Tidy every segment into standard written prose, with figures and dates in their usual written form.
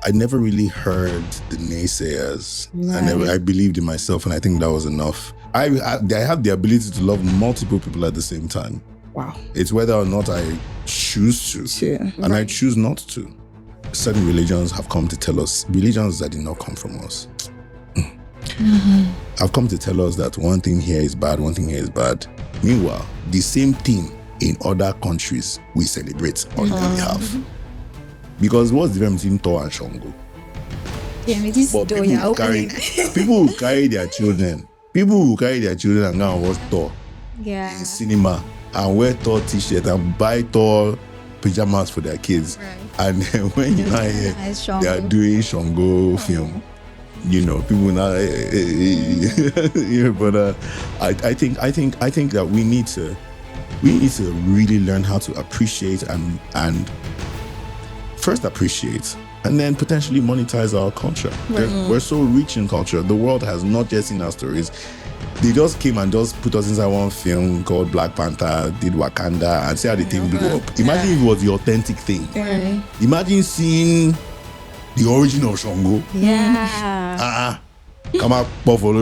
I never really heard the naysayers. Right. I believed in myself, and I think that was enough. I have the ability to love multiple people at the same time. Wow. It's whether or not I choose to, Sure. and I choose not to. Certain religions have come to tell us, religions that did not come from us, have come to tell us that one thing here is bad, one thing here is bad. Meanwhile, the same thing in other countries we celebrate on their behalf. Because what's the difference between Thor and Shango? Yeah, me this But door people you're will opening. people will carry their children. People will carry their children and go and watch Thor Yeah. in cinema and wear Thor t-shirt and buy Thor pajamas for their kids. Right. And then when you now hear Nice they are Shango. doing Shango film, you know, people now. But I think that we need to really learn how to appreciate and first appreciate, and then potentially monetize our culture. We're so rich in culture. The world has not just seen our stories. They just came and just put us inside one film called Black Panther, did Wakanda, and see how the thing blew up. Imagine if it was the authentic thing. Right. Imagine seeing the origin of Shango. Yeah. Come up, Buffalo.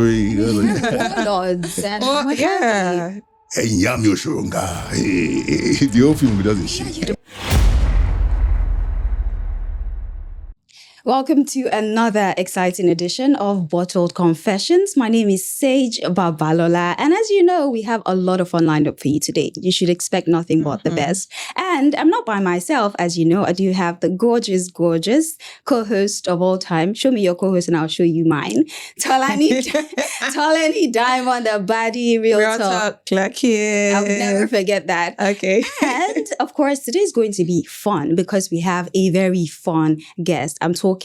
Lords and what have you. Hey, Yami Oshonga. Hey, the whole film doesn't shit. Welcome to another exciting edition of Bottled Confessions. My name is Sage Babalola, and as you know, we have a lot of fun lined up for you today. You should expect nothing but the best. And I'm not by myself, as you know. I do have the gorgeous co-host of all time. Show me your co-host and I'll show you mine. Tolani Diamond, the baddie, real talk. Clock here. I'll never forget that. Okay. And of course, today is going to be fun because we have a very fun guest. I'm talking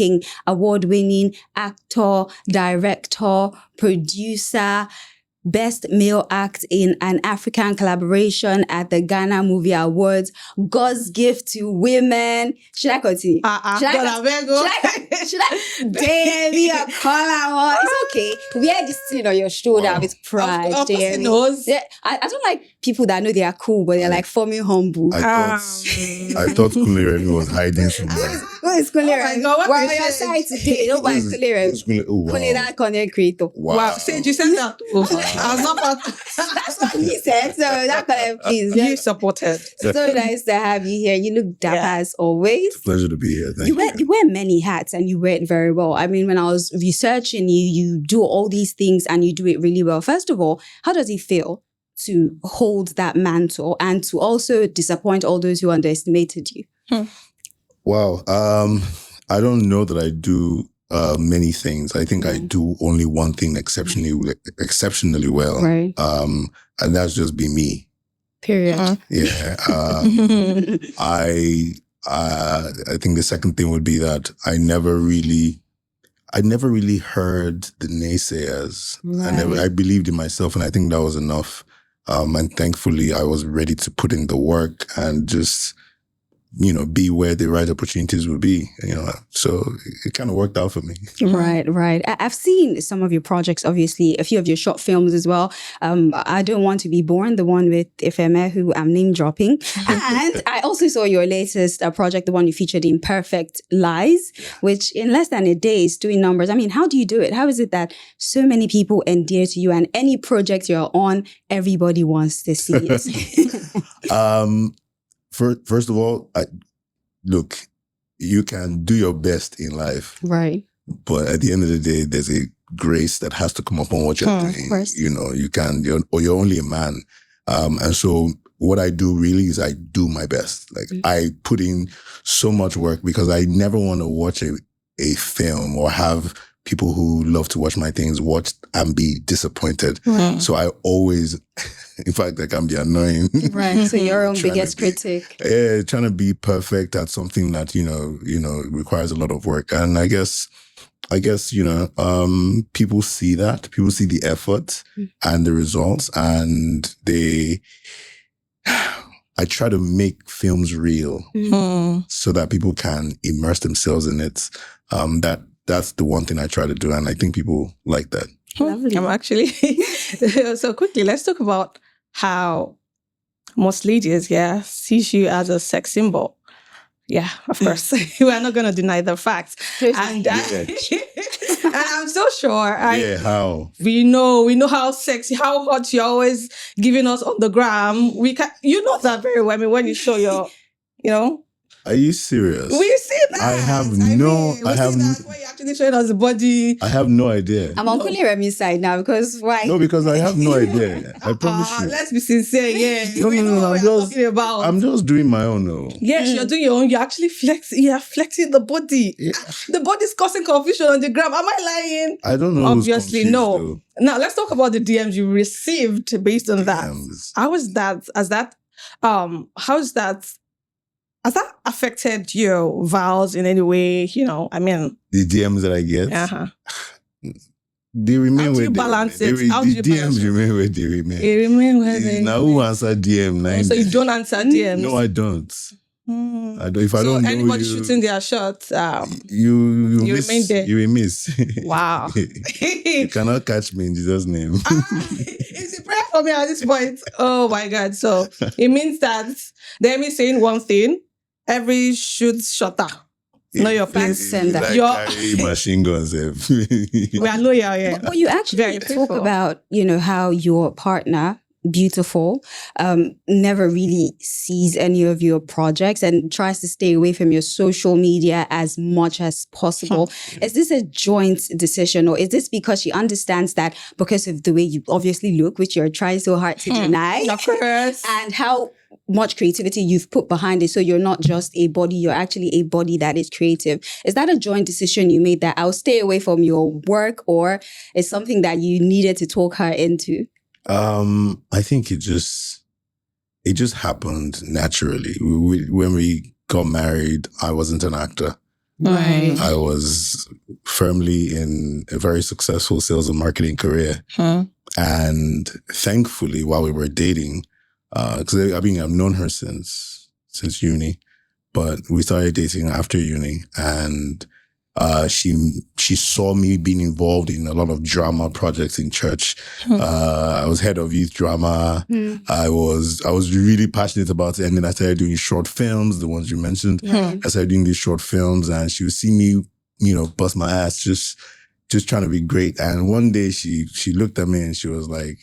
award-winning actor, director, producer, Best Male Act in an African Collaboration at the Ghana Movie Awards. God's gift to women. Should I continue? Should I? Deyemi Okanlawon. It's okay. Wear this thing on your shoulder with pride. Of course he Deyemi. knows. Yeah, I don't like people that know they are cool, but they're like forming humble. I thought Kunle Remi was hiding somewhere. What is Kunle my Remi? God, what We're on is your it? side today. Nobody's Kunle Remi. Oh, wow. Kunle, that content creator. Wow. Sage, you said that. I was not part. That's what he said. So that content, please. You supported. So nice to have you here. You look dapper as always. Pleasure to be here. Thank You you. wear many hats and you wear it very well. I mean, when I was researching you, you do all these things and you do it really well. First of all, how does it feel to hold that mantle and to also disappoint all those who underestimated you? Wow. I don't know that I do many things. I think I do only one thing exceptionally well. Right. And that's just be me. Period. Yeah. I think the second thing would be that I never really heard the naysayers. Right. I believed in myself, and I think that was enough. And thankfully, I was ready to put in the work and just, be where the right opportunities would be. So it kind of worked out for me. Right. I've seen some of your projects, obviously, a few of your short films as well. I Don't Want to Be Born, the one with Ifeme, who I'm name dropping. And I also saw your latest project, the one you featured in Perfect Lies, which in less than a day is doing numbers. I mean, how do you do it? How is it that so many people endear to you and any project you're on, everybody wants to see it? First of all, look, you can do your best in life. Right. But at the end of the day, there's a grace that has to come upon what you're doing. Of course. You're only a man. And so what I do really is I do my best. Like I put in so much work because I never want to watch a film or have people who love to watch my things watch and be disappointed. So I always, in fact, I can be annoying. Right. So your own biggest critic. Yeah, trying to be perfect at something that, requires a lot of work. And I guess, people see that. People see the effort and the results, and I try to make films real so that people can immerse themselves in it. That's the one thing I try to do, and I think people like that. Lovely. I'm actually so quickly. Let's talk about how most ladies, sees you as a sex symbol. Yeah, of course. We are not going to deny the facts. And, and I'm so sure. How? We know how sexy, how hot you're always giving us on the gram. You know that very well. I mean, when you show your. Are you serious? We see that. I have no. I have that when you actually showing us the body. I have no idea. I'm on Kuli Remi's side now because why? No, because I have no idea. I promise you. Let's be sincere. Yeah. No. I'm just doing my own. No. Yes, you're doing your own. You're actually flexing. You're flexing the body. Yeah. The body's causing confusion on the gram. Am I lying? I don't know. Obviously, no. Though. Now let's talk about the DMs you received based on that. How is that? Has that affected your vows in any way? I mean... The DMs that I get? Uh-huh. They remain How do you balance it? The DMs remain where they remain. They remain where they remain. Now who answer DM? So you don't answer DMs? No, I don't. I don't. If I don't know anybody shooting their shot, you miss, remain there. You will miss. Wow. You cannot catch me in Jesus' name. It's a prayer for me at this point. Oh my God. So it means that Deyemi saying one thing, every shutter. Know your place. Sender. Carry machine guns. We are loyal, yeah. But you actually talk about, how your partner, beautiful, never really sees any of your projects and tries to stay away from your social media as much as possible. Is this a joint decision, or is this because she understands that because of the way you obviously look, which you're trying so hard to deny? Of course. And how much creativity you've put behind it, so you're not just a body, you're actually a body that is creative. Is that a joint decision you made that I'll stay away from your work, or is something that you needed to talk her into? I think it just happened naturally. When we got married, I wasn't an actor. Right. I was firmly in a very successful sales and marketing career. And thankfully, while we were dating, because I've known her since uni, but we started dating after uni, and she saw me being involved in a lot of drama projects in church. I was head of youth drama. I was really passionate about it, and then I started doing short films, the ones you mentioned. I started doing these short films, and she would see me, bust my ass, just trying to be great. And one day she looked at me and she was like,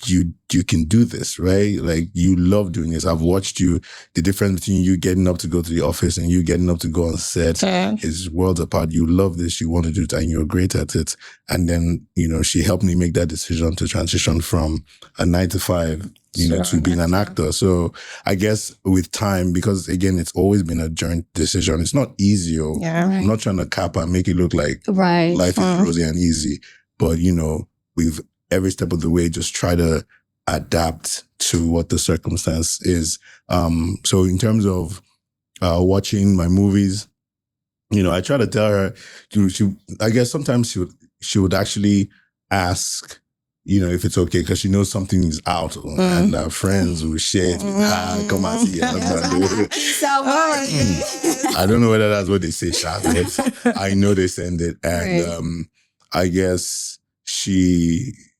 you can do this, right? Like, you love doing this. I've watched you. The difference between you getting up to go to the office and you getting up to go on set is worlds apart. You love this. You want to do it, and you're great at it. And then, she helped me make that decision to transition from a 9-to-5, to being an actor. So I guess with time, because again, it's always been a joint decision. It's not easy. I'm not trying to cap and make it look like life is rosy and easy. But, we've every step of the way just try to adapt to what the circumstance is. So in terms of watching my movies, I try to tell her, I guess sometimes she would actually ask, if it's okay, because she knows something is out, and our friends will share it. Come and see it. I don't know whether that's what they say, but I know they send it. And I guess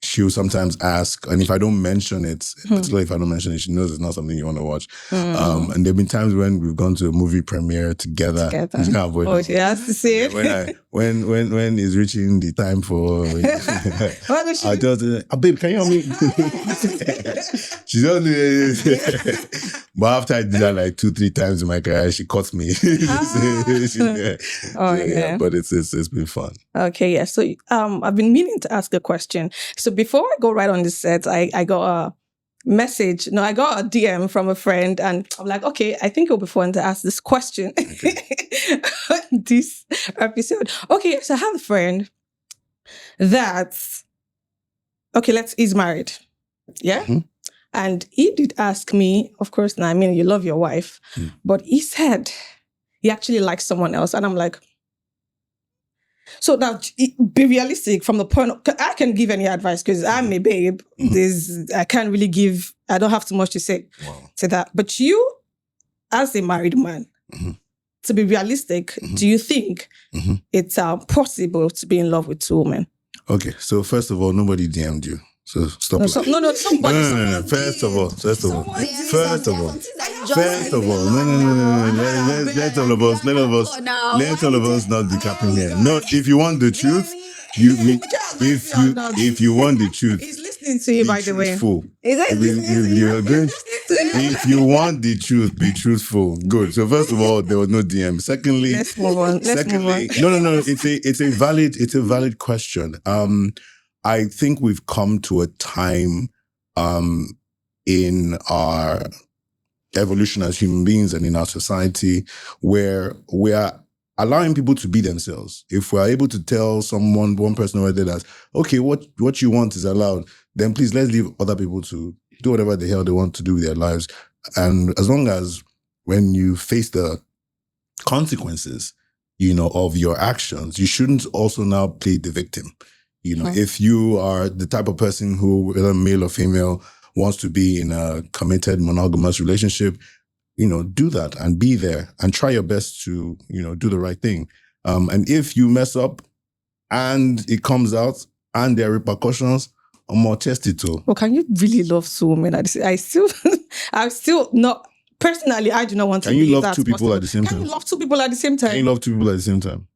she'll sometimes ask, and if I don't mention it, particularly if I don't mention it, she knows it's not something you want to watch. And there've been times when we've gone to a movie premiere together. She has to see it. When it's reaching the time for, I just, babe, can you help me? She don't do it. But after I did that like 2-3 times in my career, she caught me. But it's been fun. Okay, yeah. So I've been meaning to ask a question. So before I go right on the set, I got a message. No, I got a DM from a friend, and I'm like, okay, I think it'll be fun to ask this question. This episode. Okay, so I have a friend that's, he's married. Yeah? And he did ask me, of course, now, you love your wife, but he said he actually likes someone else. And I'm like, so now be realistic from the point of, I can give any advice because I'm a babe. I can't really give, I don't have too much to say to that. But you, as a married man, to be realistic, do you think it's possible to be in love with 2 women? Okay, so first of all, nobody DM'd you. So stop. No, lying. somebody. No. First of all, let all of us not be capping here. No, if you want the truth, if you want the truth, He's listening to you, by the way. truthful. If you want the truth, be truthful. Good. So first of all, there was no DM. Secondly, Let's move on. No. It's a valid question. I think we've come to a time in our evolution as human beings and in our society where we are allowing people to be themselves. If we're able to tell one person over there that, okay, what you want is allowed, then please let's leave other people to do whatever the hell they want to do with their lives. And as long as when you face the consequences, of your actions, you shouldn't also now play the victim. If you are the type of person who, whether male or female, wants to be in a committed monogamous relationship, do that and be there and try your best to, do the right thing. And if you mess up and it comes out and there are repercussions, I'm more tested too. Well, can you really love two women? I'm still not, personally, I do not want to. Can you love two people at the same time? Can you love two people at the same time? Can you love two people at the same time?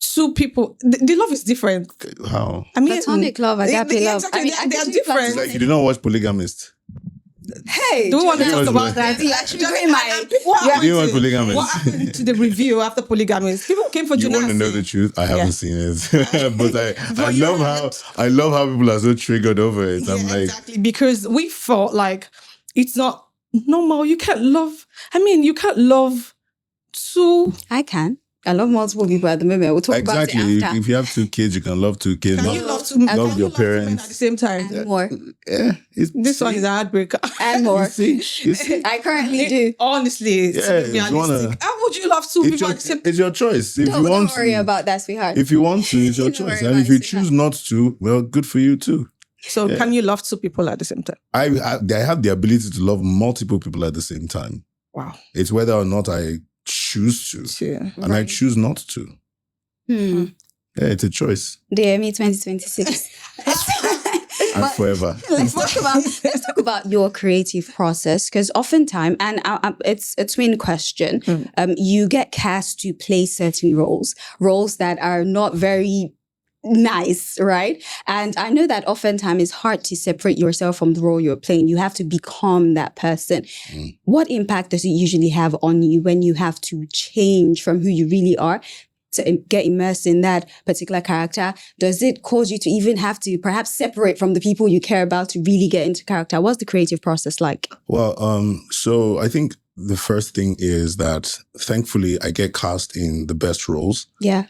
Two people, the love is different. How? I mean, platonic love, agape love. Exactly, they are different. It's like you did not watch Polygamist. Hey, do we want to talk about that? You actually bring my. You didn't watch Polygamist. What happened to the review after Polygamist? People came for You Jonasi. want to know the truth? I haven't seen it, but I love how people are so triggered over it. Yeah, I'm like, exactly, because we felt like it's not normal. You can't love. You can't love two. I can. I love multiple people at the moment. We'll talk about it after. If you have 2 kids, you can love 2 kids. Can you love two? Love your parents at the same time? And more. Yeah, This one is a heartbreaker. And more. You see? I currently do. Honestly, Yeah, to be realistic, how would you love two people at the same time? It's your choice. If you want Don't worry to, about that, sweetheart. if you want to, it's your Don't choice. worry And about if you it, choose not to, well, good for you too. So can you love two people at the same time? I have the ability to love multiple people at the same time. Wow. It's whether or not I choose to. Yeah. And I choose not to. Yeah, it's a choice. Deyemi 2026. And forever. Let's talk about your creative process, because oftentimes, and it's a twin question, you get cast to play certain roles that are not very nice, right? And I know that oftentimes it's hard to separate yourself from the role you're playing. You have to become that person. What impact does it usually have on you when you have to change from who you really are to get immersed in that particular character? Does it cause you to even have to perhaps separate from the people you care about to really get into character? What's the creative process like? Well, so I think the first thing is that thankfully I get cast in the best roles. Yeah.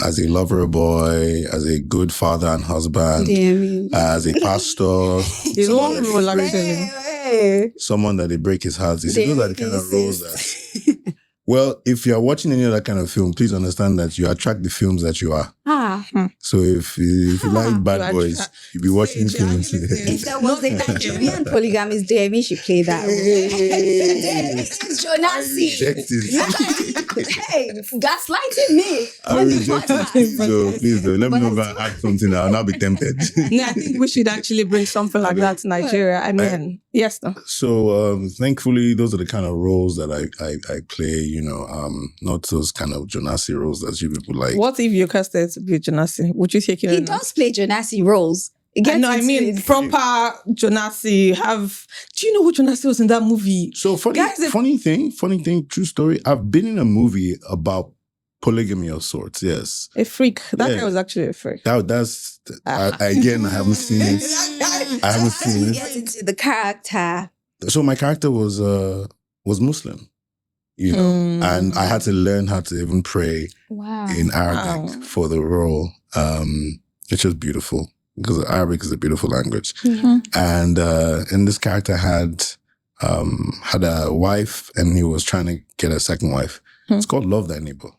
As a lover boy, as a good father and husband, as a pastor. His own role, actually. Someone that they break his heart. You see, those are the kind of roles that... Well, if you're watching any other kind of film, please understand that you attract the films that you are. So if you like bad boys, you'll be watching films. If there was a Nigerian polygamist, Deyemi should play that role. Jonasi. Hey, gaslighting me. I reject it. So please do. Let me know if I add something. I'll not be tempted. No, I think we should actually bring something like that to Nigeria. Yes, no. So thankfully, those are the kind of roles that I play. Not those kind of Jonasi roles that you people like. What if you casted to be Jonasi? Would you take it? He does play Jonasi roles. Proper Jonasi. Do you know who Jonasi was in that movie? So funny thing, true story. I've been in a movie about polygamy of sorts. Yes, a freak. That guy was actually a freak. I haven't seen it. I haven't seen it. Get into the character. So my character was Muslim, and I had to learn how to even pray in Arabic for the role, which was beautiful because Arabic is a beautiful language. And this character had a wife, and he was trying to get a second wife. It's called Love Thy Neighbor.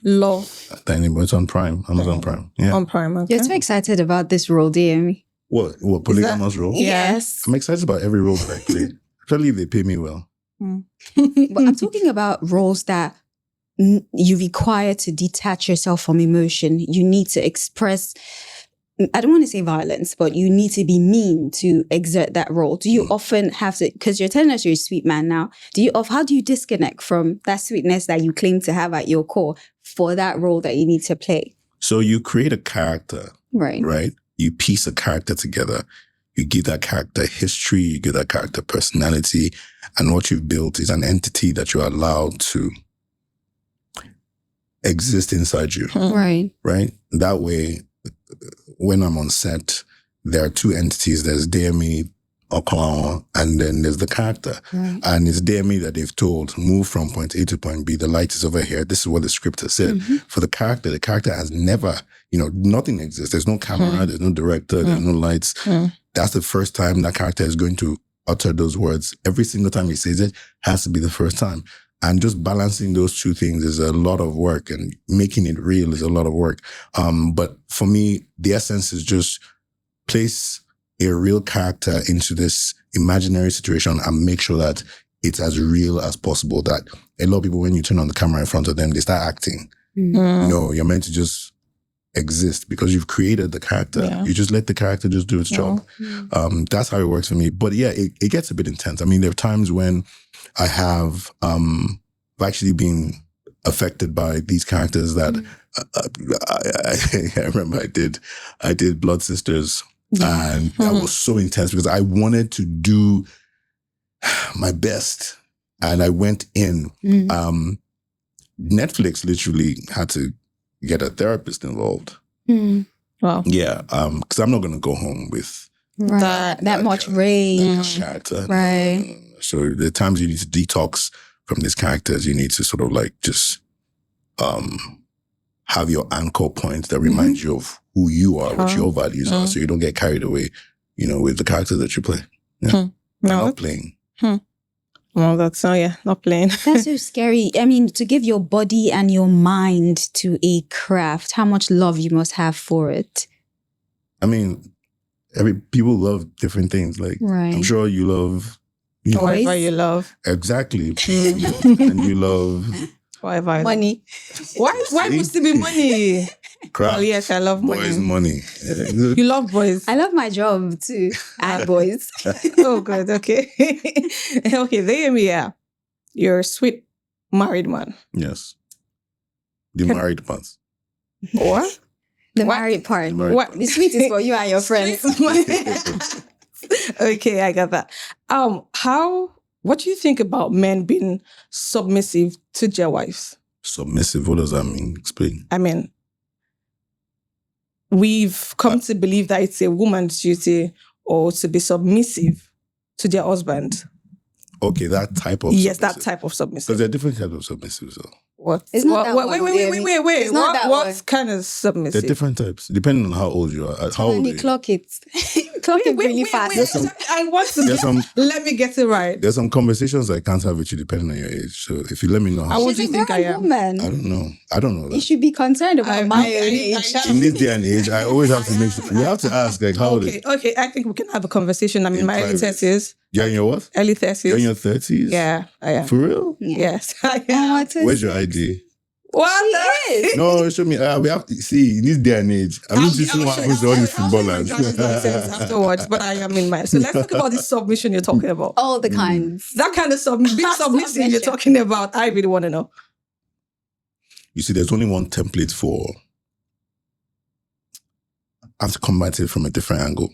Love Thy Neighbor. It's on Prime, Amazon Prime. Yeah, on Prime. Okay. You're so excited about this role, Deyemi. What polygamous role? Yes. I'm excited about every role that I play, especially if they pay me well. But I'm talking about roles that you require to detach yourself from emotion. You need to express I don't want to say violence, but you need to be mean to exert that role. Do you often have to, because you're telling us you're a sweet man now, how do you disconnect from that sweetness that you claim to have at your core for that role that you need to play? So you create a character, right? You piece a character together. You give that character history, you give that character personality, and what you've built is an entity that you're allowed to exist inside you. Right. Right? That way, when I'm on set, there are two entities. There's Deyemi Okanlawon, and then there's the character. Right. And it's Deyemi that they've told, move from point A to point B. The light is over here. This is what the script has said. For the character has never, nothing exists. There's no camera, there's no director, there's no lights. That's the first time that character is going to utter those words. Every single time he says it has to be the first time. And just balancing those two things is a lot of work, and making it real is a lot of work. But for me, the essence is just place a real character into this imaginary situation and make sure that it's as real as possible. That a lot of people, when you turn on the camera in front of them, they start acting. No, you're meant to just exist because you've created the character. Yeah. You just let the character just do its job. That's how it works for me. But yeah, it gets a bit intense. I mean, there are times when I have actually been affected by these characters that I remember I did Blood Sisters, and that was so intense because I wanted to do my best, and I went in. Netflix literally had to get a therapist involved. Wow. Yeah, because I'm not going to go home with that much rage. Character. Right. So the times you need to detox from these characters, you need to sort of like just have your anchor points that remind you of who you are, what your values are, so you don't get carried away, with the characters that you play. Yeah. Not playing. Well, that's not playing. That's so scary. I mean, to give your body and your mind to a craft, how much love you must have for it. I mean, people love different things. Like, I'm sure you love whatever you love. Exactly. And you love whatever. Money. Why must it be money? Crap. Oh yes, I love money. Boys, money. You love boys. I love my job too. And boys. Oh good, okay. Okay, there you're a sweet married man. Yes. The married ones. What? The married part. What? The sweet is for you and your friends. Okay, I got that. What do you think about men being submissive to their wives? Submissive, what does that mean? Explain. I mean, we've come to believe that it's a woman's duty or to be submissive to their husband. Okay, that type of yes, that type of submissive. Because there are different types of submissive. So. What? It's not that one. Wait. It's not that what one. kind of submissive? There are different types, depending on how old you are. How old are you? Clock it. Clock it really fast. I want to let me get it right. There's some conversations I can't have with you depending on your age. So if you let me know how old do you think I am? Woman. I don't know that. You should be concerned about my age. In this day and age, I always have to make sure. We have to ask, like, how old is it? Okay, I think we can have a conversation. I'm in my early 30s. You're in your what? Early 30s. You're in your 30s? Yeah, I am. For real? Yes, I am. Where's your ID? What? No, show me. We have to see in this day and age. I'm not just what happens to all these footballers. Afterwards, but I am in my. So let's talk about this submission you're talking about. All the kinds. That kind of submission you're talking about. I really want to know. You see, there's only one template for. I have to combat it from a different angle.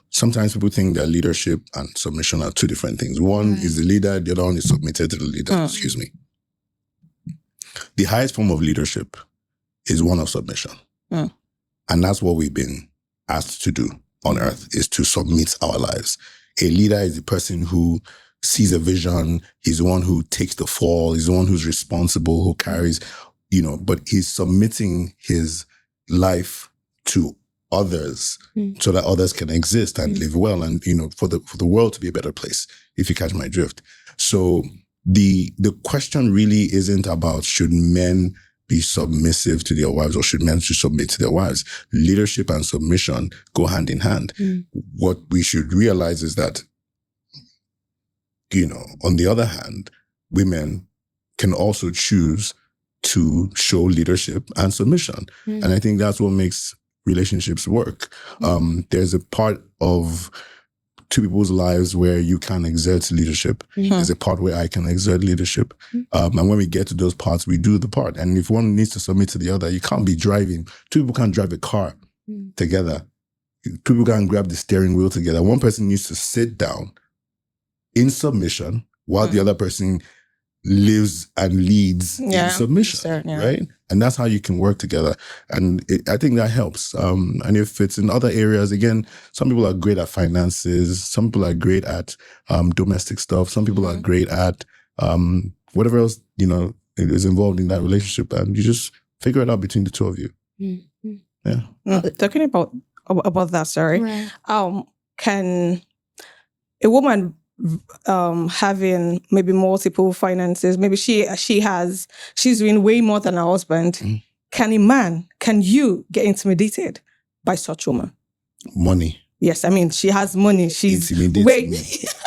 Sometimes people think that leadership and submission are two different things. One is the leader, the other one is submitted to the leader. Excuse me. The highest form of leadership is one of submission. And that's what we've been asked to do on earth, is to submit our lives. A leader is the person who sees a vision. He's the one who takes the fall. He's the one who's responsible, who carries, but he's submitting his life to others so that others can exist and live well and, for the world to be a better place, if you catch my drift. So the question really isn't about should men be submissive to their wives or should men submit to their wives. Leadership and submission go hand in hand. What we should realize is that, on the other hand, women can also choose to show leadership and submission. And I think that's what makes relationships work. There's a part of two people's lives where you can exert leadership. There's a part where I can exert leadership. And when we get to those parts, we do the part. And if one needs to submit to the other, you can't be driving. Two people can't drive a car together. Two people can't grab the steering wheel together. One person needs to sit down in submission while the other person lives and leads in submission, right? And that's how you can work together. And I think that helps. And if it's in other areas, again, some people are great at finances. Some people are great at domestic stuff. Some people are great at whatever else, is involved in that relationship. And you just figure it out between the two of you. Yeah. Talking about that, sorry. Right. Can a woman having maybe multiple finances, maybe she's doing way more than her husband. Can you get intimidated by such woman? Money. Yes, I mean, she has money. She's intimidating me.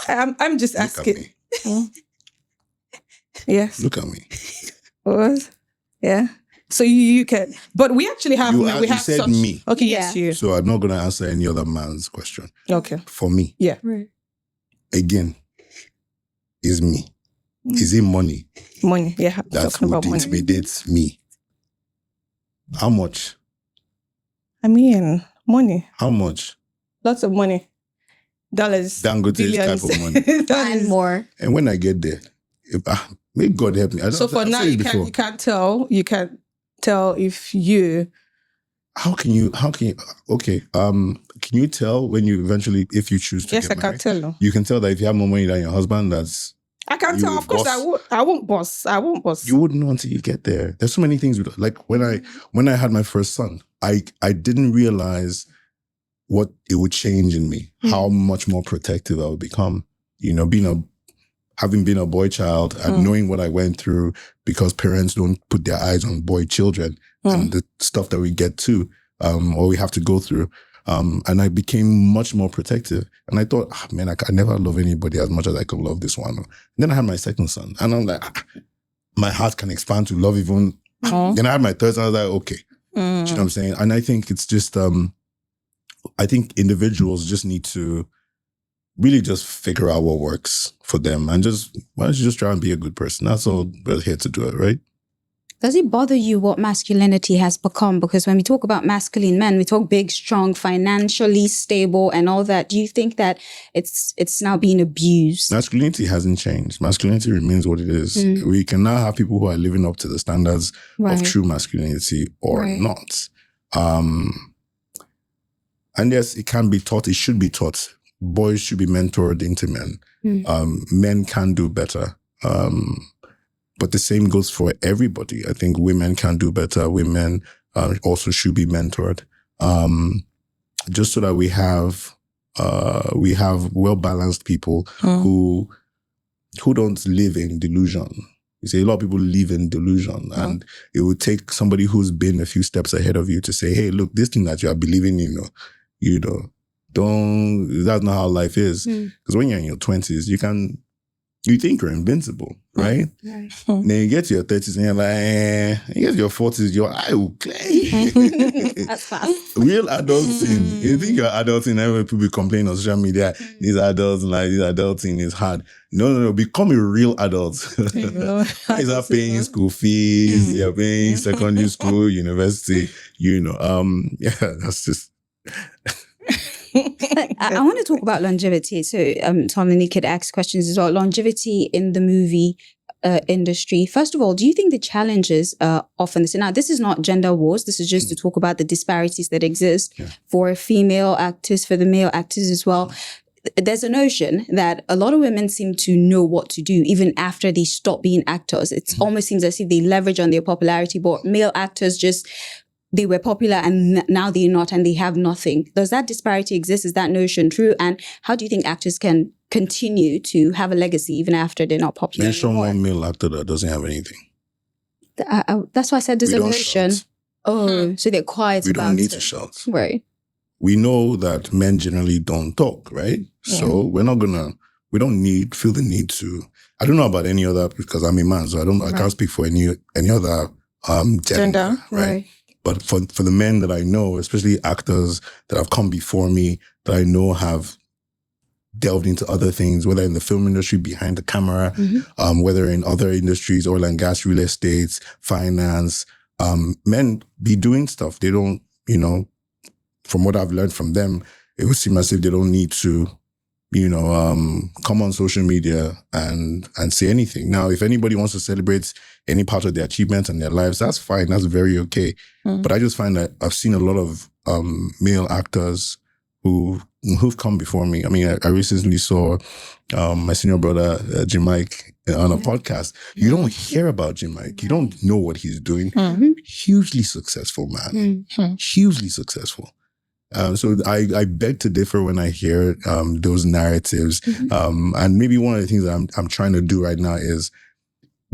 I'm just asking. Yes. Look at me. What? Yeah. So you can, but we actually have. You have said such, me. Okay, yes, you. So I'm not going to answer any other man's question. Okay. For me. Yeah. Right. Again, is me. Is it money? Money, yeah. That's what intimidates me. How much? I mean, money. How much? Lots of money. Dollars. Dangote's type of money. And more. And when I get there, may God help me. So for now, you can't tell. You can't tell if you. How can you? Okay. Can you tell when you eventually, if you choose to? Yes, get I married? can tell. You can tell that if you have more money than your husband, I can tell. Of course, I won't boss. You wouldn't know until you get there. There's so many things. Like when I had my first son, I didn't realize what it would change in me. How much more protective I would become. Having been a boy child and knowing what I went through because parents don't put their eyes on boy children and the stuff that we get to or we have to go through. And I became much more protective. And I thought, I can never love anybody as much as I could love this one. And then I had my second son. And I'm like, my heart can expand to love even. Then I had my third son. I was like, okay. Do you know what I'm saying? And I think it's just, I think individuals just need to really just figure out what works for them. And why don't you just try and be a good person? That's all we're here to do it, right? Does it bother you what masculinity has become? Because when we talk about masculine men, we talk big, strong, financially stable and all that. Do you think that it's now being abused? Masculinity hasn't changed. Masculinity remains what it is. We can now have people who are living up to the standards of true masculinity or not. And yes, it can be taught. It should be taught. Boys should be mentored into men. Men can do better. But the same goes for everybody. I think women can do better. Women also should be mentored. Just so that we have well-balanced people who don't live in delusion. You see, a lot of people live in delusion, and it would take somebody who's been a few steps ahead of you to say, hey, look, this thing that you are believing in, that's not how life is. Because when you're in your 20s, you think you're invincible, right? Then you get to your 30s and you're like, you get to your 40s, you're, I will claim. That's fast. Real adulting. You think you're adulting, and people complain on social media, these adulting is hard. No. Become a real adult. Is that paying school fees? You're paying secondary school, university, that's just... I want to talk about longevity. So Tolani could ask questions as well. Longevity in the movie industry. First of all, do you think the challenges often this? Now, this is not gender wars. This is just to talk about the disparities that exist for female actors, for the male actors as well. There's a notion that a lot of women seem to know what to do even after they stop being actors. It almost seems as if they leverage on their popularity, but male actors they were popular and now they're not and they have nothing. Does that disparity exist? Is that notion true? And how do you think actors can continue to have a legacy even after they're not popular Mention one male actor that doesn't have anything. That's why I said there's a notion. Shout. Oh, so they're quiet about it. We don't need to shout. Right. We know that men generally don't talk, right? Yeah. So we don't feel the need to. I don't know about any other, because I'm a man, so I can't speak for any other gender, right? But for the men that I know, especially actors that have come before me, that I know have delved into other things, whether in the film industry, behind the camera, whether in other industries, oil and gas, real estate, finance, men be doing stuff. They don't, from what I've learned from them, it would seem as if they don't need to, come on social media and say anything. Now, if anybody wants to celebrate any part of their achievements and their lives, that's fine. That's very okay. But I just find that I've seen a lot of male actors who've come before me. I mean, I recently saw my senior brother, Jim Mike, on a podcast. You don't hear about Jim Mike. You don't know what he's doing. Hugely successful man. Hugely successful. So I beg to differ when I hear those narratives. And maybe one of the things that I'm trying to do right now is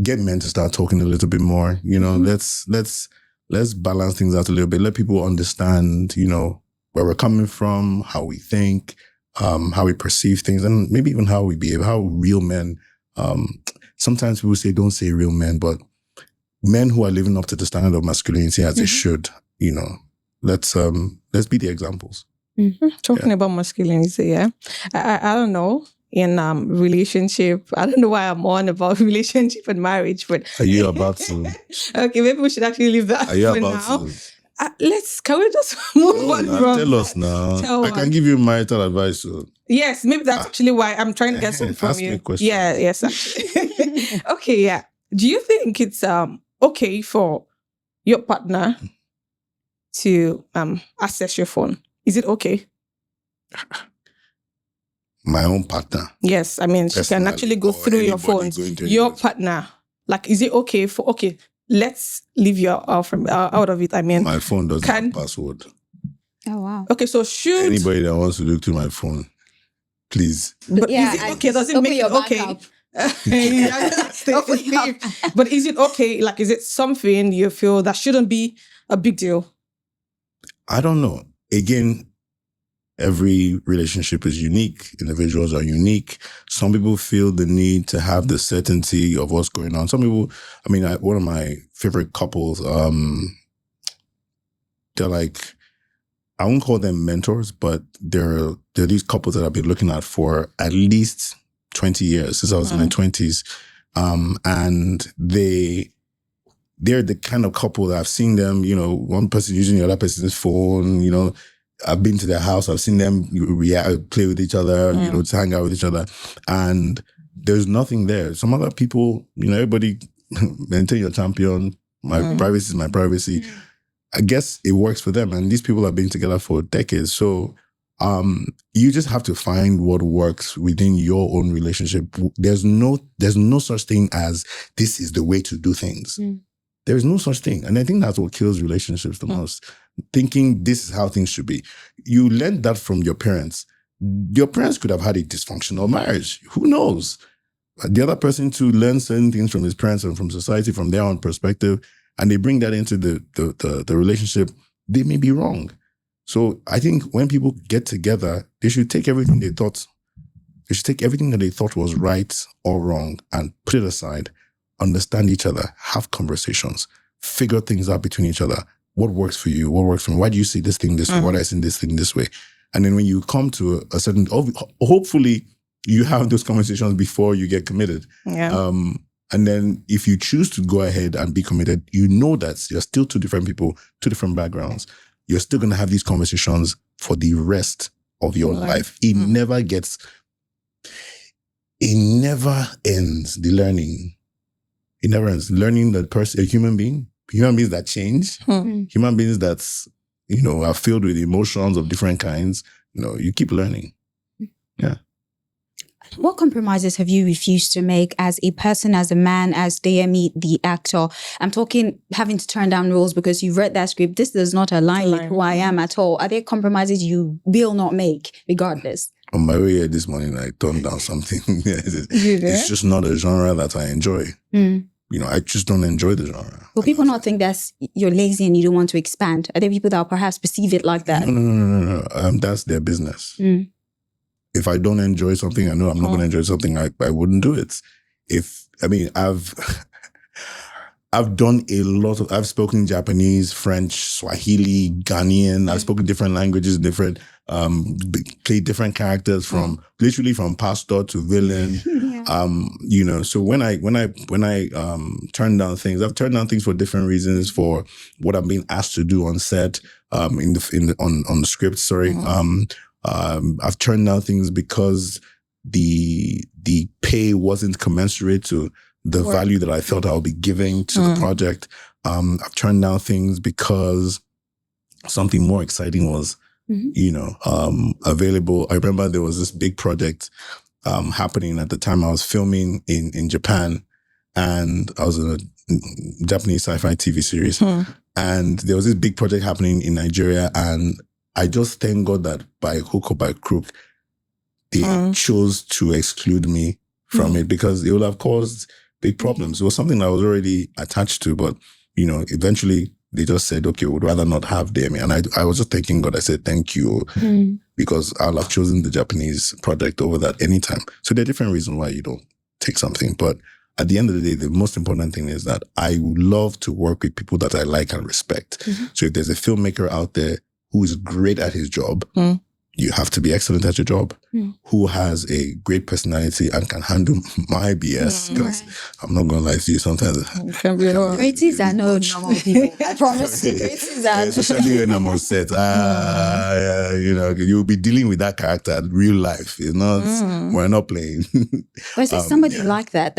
get men to start talking a little bit more. Let's balance things out a little bit. Let people understand, where we're coming from, how we think, how we perceive things, and maybe even how we behave, how real men. Sometimes people say, don't say real men, but men who are living up to the standard of masculinity as they should, let's be the examples. Talking about masculinity, I don't know. In relationship, I don't know why I'm on about relationship and marriage, but are you about to? Okay, maybe we should actually leave that Are you for about now. to? Can we just move on from tell us now. I can give you marital advice. So. Yes, maybe that's actually why I'm trying to get something from ask you. Me a question. Yes, actually. Okay, yeah. Do you think it's okay for your partner to access your phone? Is it okay? My own partner. Yes, I mean, she can actually go through your phone. Your partner. Like, is it okay let's leave you out of it. I mean, my phone doesn't have password. Oh, wow. Okay, so should anybody that wants to look through my phone, please. But is it okay? Does it make it okay? But is it okay? Like, is it something you feel that shouldn't be a big deal? I don't know. Again, every relationship is unique. Individuals are unique. Some people feel the need to have the certainty of what's going on. Some people, I mean, one of my favorite couples, they're like, I won't call them mentors, but they're these couples that I've been looking at for at least 20 years, since I was in my 20s. And they're the kind of couple that I've seen them, one person using the other person's phone, I've been to their house. I've seen them play with each other, to hang out with each other. And there's nothing there. Some other people, everybody maintain your champion. My privacy is my privacy. I guess it works for them. And these people have been together for decades. So you just have to find what works within your own relationship. There's no such thing as this is the way to do things. There is no such thing. And I think that's what kills relationships the most. Thinking this is how things should be. You learned that from your parents. Your parents could have had a dysfunctional marriage. Who knows? The other person to learn certain things from his parents and from society, from their own perspective, and they bring that into the relationship, they may be wrong. So I think when people get together, they should take everything they thought that they thought was right or wrong and put it aside. Understand each other, have conversations, figure things out between each other. What works for you? What works for me? Why do you see this thing this way? Why do I see this thing this way? And then when you come to a certain, hopefully you have those conversations before you get committed. Yeah. And then if you choose to go ahead and be committed, you know that you're still two different people, two different backgrounds. You're still going to have these conversations for the rest of your life. It never ends, the learning. It never ends. Learning that person, a human beings that change, human beings that's, are filled with emotions of different kinds. You keep learning. Yeah. What compromises have you refused to make as a person, as a man, as Deyemi, the actor? I'm talking having to turn down roles because you've read that script. This does not align with who I am at all. Are there compromises you will not make regardless? On my way here this morning, I turned down something. It's just not a genre that I enjoy. I just don't enjoy the genre. Will people not think you're lazy and you don't want to expand? Are there people that will perhaps perceive it like that? No. That's their business. If I don't enjoy something, I know I'm not going to enjoy something, I wouldn't do it. I've I've done I've spoken Japanese, French, Swahili, Ghanaian. I've spoken different languages, played different characters from literally from pastor to villain. So when I turn down things, I've turned down things for different reasons, for what I'm being asked to do on set, on the script. Sorry. I've turned down things because the pay wasn't commensurate to the value that I thought I would be giving to the project. I've turned down things because something more exciting was, available. I remember there was this big project happening at the time. I was filming in Japan, and I was in a Japanese sci-fi TV series. And there was this big project happening in Nigeria, and I just thank God that by hook or by crook, they chose to exclude me from it, because it would have caused big problems. It was something I was already attached to, but, eventually they just said, okay, we'd rather not have Deyemi. And I was just thanking God. I said, thank you, because I'll have chosen the Japanese project over that anytime. So there are different reasons why you don't take something. But at the end of the day, the most important thing is that I love to work with people that I like and respect. So if there's a filmmaker out there who is great at his job, you have to be excellent at your job, who has a great personality and can handle my BS, because I'm not going to lie to you, sometimes. Creatives are no normal people. I promise you. Creatives are. Especially when I'm on set. You'll be dealing with that character in real life. It's not, we're not playing. But is there somebody like that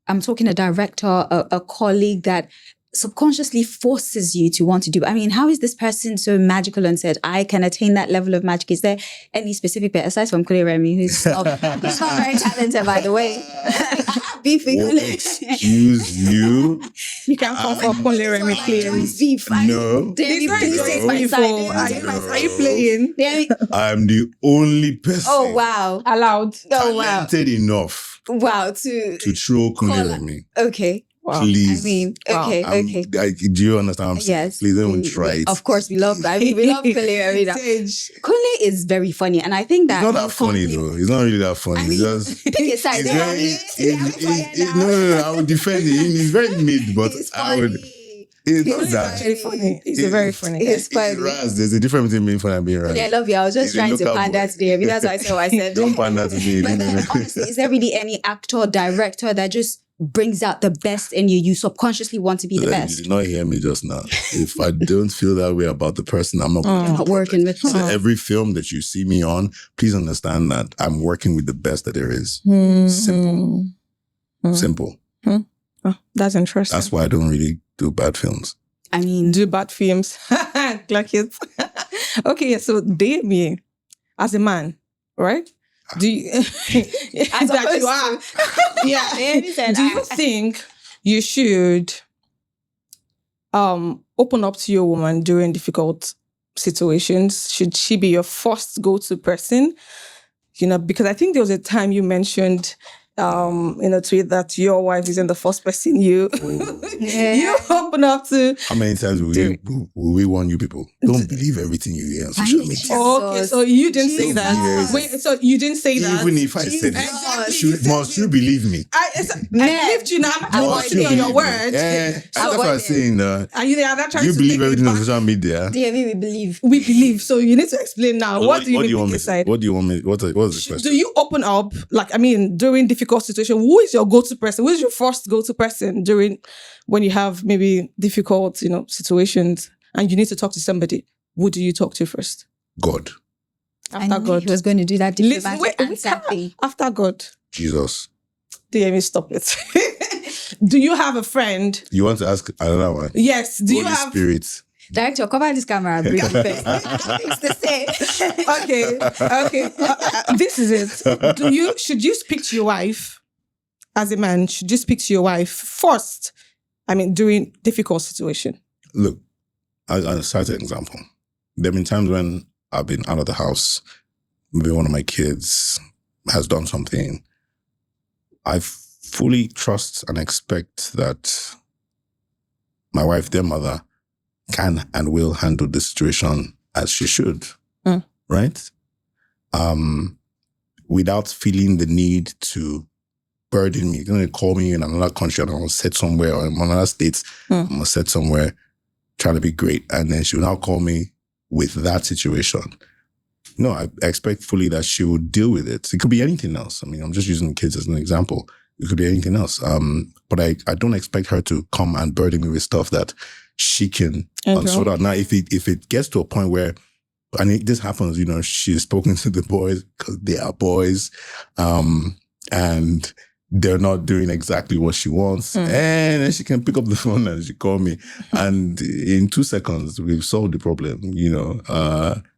I'm talking a director, a colleague that subconsciously forces you to want to do? I mean, how is this person so magical and said, I can attain that level of magic? Is there any specific bit, aside from Remy, who's not very talented, by the way? Beefing. Excuse you? You can't come for Remy, please. Beef. No. Are you playing? I'm the only person. Oh, wow. Allowed. Oh, wow. Talented enough. Wow. To throw Remy. Okay. Wow. Please. I mean, okay. Do you understand? Yes. Please don't try it. Of course, we love that. We love Kunle. Kunle is very funny, and I think that it's not that funny though. It's not really that funny. I mean, just pick a side. No, I would defend him. He's very mid, but I would. It's not that. Very funny. It's very funny. It's funny. There's a difference between being funny and being Raz. Yeah, I love you. I was just trying to pander today. I mean, that's why I said. Don't pander to me. But then, honestly, is there really any actor, director that just brings out the best in you? You subconsciously want to be the best. You did not hear me just now. If I don't feel that way about the person, I'm not working with them. So every film that you see me on, please understand that I'm working with the best that there is. Simple. Oh, that's interesting. That's why I don't really do bad films. I mean, do bad films. Like it. Okay, so Deyemi, as a man, right? Do you, that you are? Yeah. Do you think you should open up to your woman during difficult situations? Should she be your first go-to person? Because I think there was a time you mentioned in a tweet that your wife isn't the first person you open up to. How many times will we warn you people? Don't believe everything you hear on social media. Okay, so you didn't say that. Wait, so you didn't say that? Even if I said it, must you believe me? I believed you now. I'm avoiding on your word. That's what I'm saying. Are you there? You believe everything on social media? Deyemi, we believe. We believe. So you need to explain now. What do you want me to decide? What do you want me? What's the question? Do you open up, during difficult situation? Who is your go-to person? Who is your first go-to person during when you have maybe difficult, situations and you need to talk to somebody? Who do you talk to first? God. After God. He was going to do that diplomatic answer thing. After God. Jesus. Deyemi, stop it. Do you have a friend? You want to ask another one? Yes. Do Holy you have Spirit. Director, cover this camera. Bring it first. Things to say. Okay. This is it. Should you speak to your wife as a man? Should you speak to your wife first? During difficult situation. Look, I'll cite an example. There have been times when I've been out of the house. Maybe one of my kids has done something. I fully trust and expect that my wife, their mother, can and will handle the situation as she should, right? Without feeling the need to burden me. They're going to call me in another country and I'm going to set somewhere, or in another state, I'm going to set somewhere, trying to be great. And then she will now call me with that situation. No, I expect fully that she will deal with it. It could be anything else. I mean, I'm just using kids as an example. It could be anything else. But I don't expect her to come and burden me with stuff that she can sort out. Now, if it gets to a point where, and this happens, she's spoken to the boys because they are boys, and they're not doing exactly what she wants. And then she can pick up the phone and she call me. And in 2 seconds, we've solved the problem,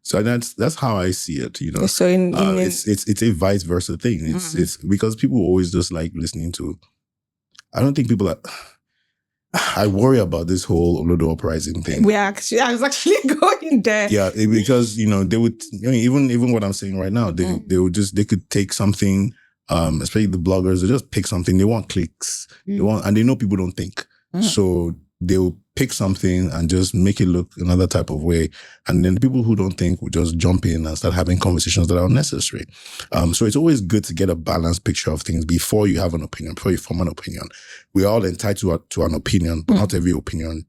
So that's how I see it, So it's a vice versa thing. It's because people always just like listening to, I don't think people are, I worry about this whole Olodo uprising thing. I was actually going there. Yeah, because, they would, even what I'm saying right now, they could take something, especially the bloggers, they just pick something. They want clicks. And they know people don't think. So they'll pick something and just make it look another type of way. And then the people who don't think will just jump in and start having conversations that are unnecessary. So it's always good to get a balanced picture of things before you have an opinion, before you form an opinion. We're all entitled to an opinion, but not every opinion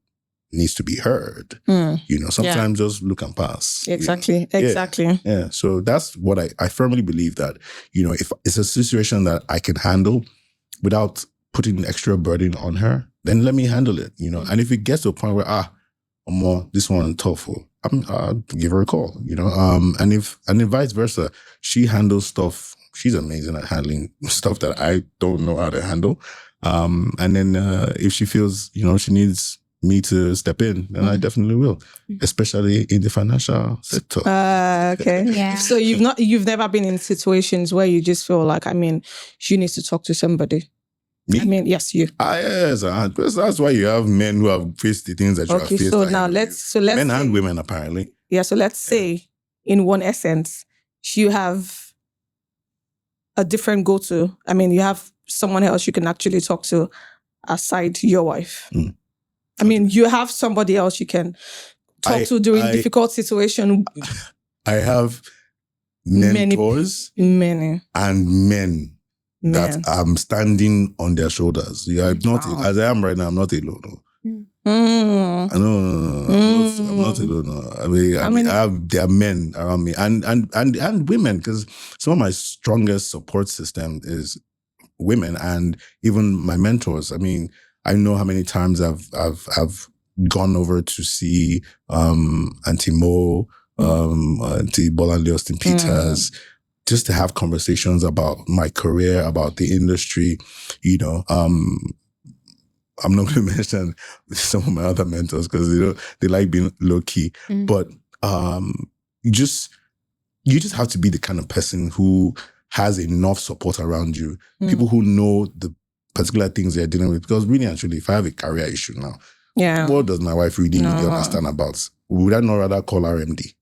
needs to be heard. Sometimes just look and pass. Exactly. Yeah. So that's what I firmly believe, that, if it's a situation that I can handle without putting extra burden on her, then let me handle it, And if it gets to a point where, this one tough, I'll give her a call, And if vice versa, she handles stuff. She's amazing at handling stuff that I don't know how to handle. And then if she feels, she needs me to step in, then I definitely will, especially in the financial sector. Okay. Yeah. So you've never been in situations where you just feel like, she needs to talk to somebody. Me? Yes, you. Yes, that's why you have men who have faced the things that you have faced. Okay, so now let's men and women, apparently. Yeah, so let's say, in one essence, you have a different go-to. You have someone else you can actually talk to aside your wife. You have somebody else you can talk to during difficult situation. I have mentors. Many. And men. That I'm standing on their shoulders. Yeah, I'm not, as I am right now, I'm not alone. No. I'm not alone. There are men around me and women, because some of my strongest support system is women, and even my mentors. I know how many times I've gone over to see Auntie Mo, Auntie Bolanle Austin Peters, just to have conversations about my career, about the industry, I'm not going to mention some of my other mentors because they like being low key. But you just have to be the kind of person who has enough support around you, people who know the particular things they're dealing with. Because really, actually, if I have a career issue now, what does my wife really understand about? Would I not rather call RMD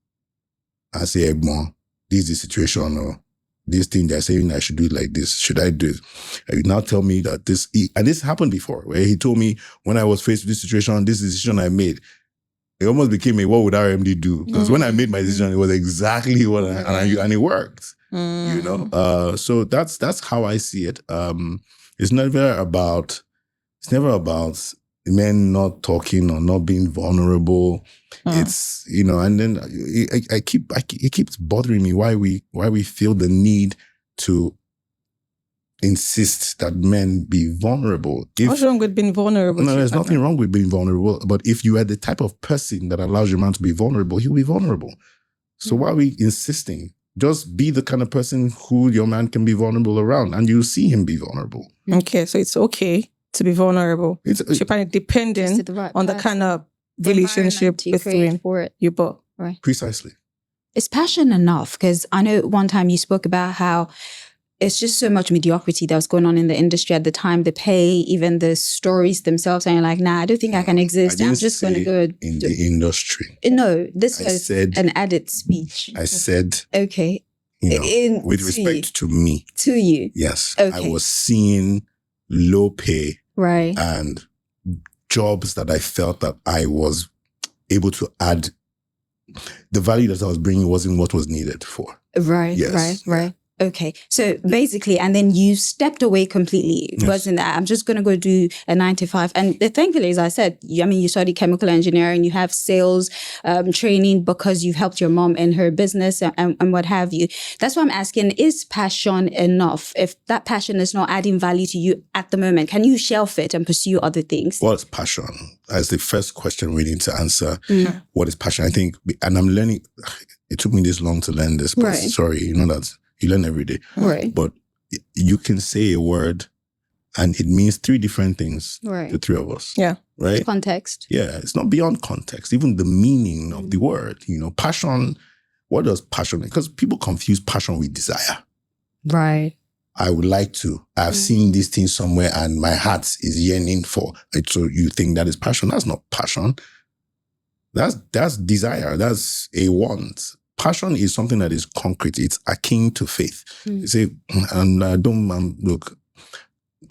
and say, Egbon, this is the situation, or this thing they're saying I should do it like this. Should I do it? And you now tell me that and this happened before, where he told me when I was faced with this situation, this decision I made, it almost became a what would RMD do? Because when I made my decision, it was exactly what and it worked. So that's how I see it. It's never about men not talking or not being vulnerable. It's, and then it keeps bothering me why we feel the need to insist that men be vulnerable. What's wrong with being vulnerable? No, there's nothing wrong with being vulnerable. But if you are the type of person that allows your man to be vulnerable, he'll be vulnerable. So why are we insisting? Just be the kind of person who your man can be vulnerable around, and you'll see him be vulnerable. Okay, so it's okay to be vulnerable. It's depending on the kind of relationship between you both. Right. Precisely. It's passion enough, because I know one time you spoke about how it's just so much mediocrity that was going on in the industry at the time. The pay, even the stories themselves, and you're like, nah, I don't think I can exist. I'm just going to go in the industry. No, this was an added speech. I said, okay, with respect to me, to you, yes, okay. I was seeing low pay, right, and jobs that I felt that I was able to add. The value that I was bringing wasn't what was needed for. Right, yes. right. Okay. So basically, and then you stepped away completely. It wasn't that I'm just going to go do a 9 to 5. And thankfully, as I said, you study chemical engineering, you have sales training because you've helped your mom in her business and what have you. That's why I'm asking, is passion enough? If that passion is not adding value to you at the moment, can you shelf it and pursue other things? What's passion? As the first question we need to answer. What is passion? I think, and I'm learning, it took me this long to learn this, but sorry, that you learn every day. Right. But you can say a word and it means 3 different things to 3 of us. Yeah. Right? Context. Yeah. It's not beyond context. Even the meaning of the word, passion. What does passion mean? Because people confuse passion with desire. Right. I would like to. I've seen these things somewhere and my heart is yearning for it. So you think that is passion. That's not passion. That's desire. That's a want. Passion is something that is concrete. It's akin to faith. You say, and look,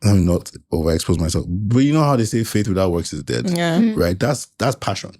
I'm not overexpose myself, but you know how they say faith without works is dead, right? That's passion,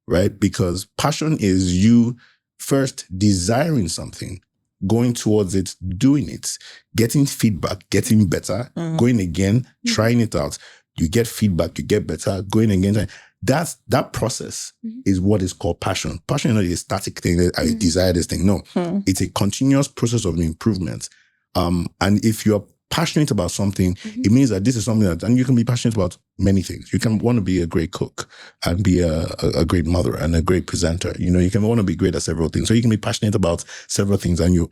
right? Because passion is you first desiring something, going towards it, doing it, getting feedback, getting better, going again, trying it out. You get feedback, you get better, going again. That process is what is called passion. Passion is not a static thing that I desire this thing. No, it's a continuous process of improvement. And if you're passionate about something, it means that this is something that, and you can be passionate about many things. You can want to be a great cook and be a great mother and a great presenter. You can want to be great at several things. So you can be passionate about several things and you're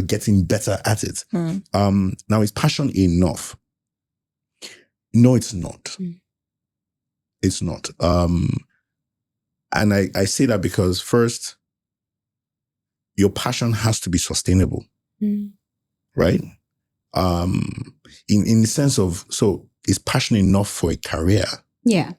getting better at it. Now, is passion enough? No, it's not. It's not. And I say that because first, your passion has to be sustainable, right? In the sense of, so is passion enough for a career? Yeah.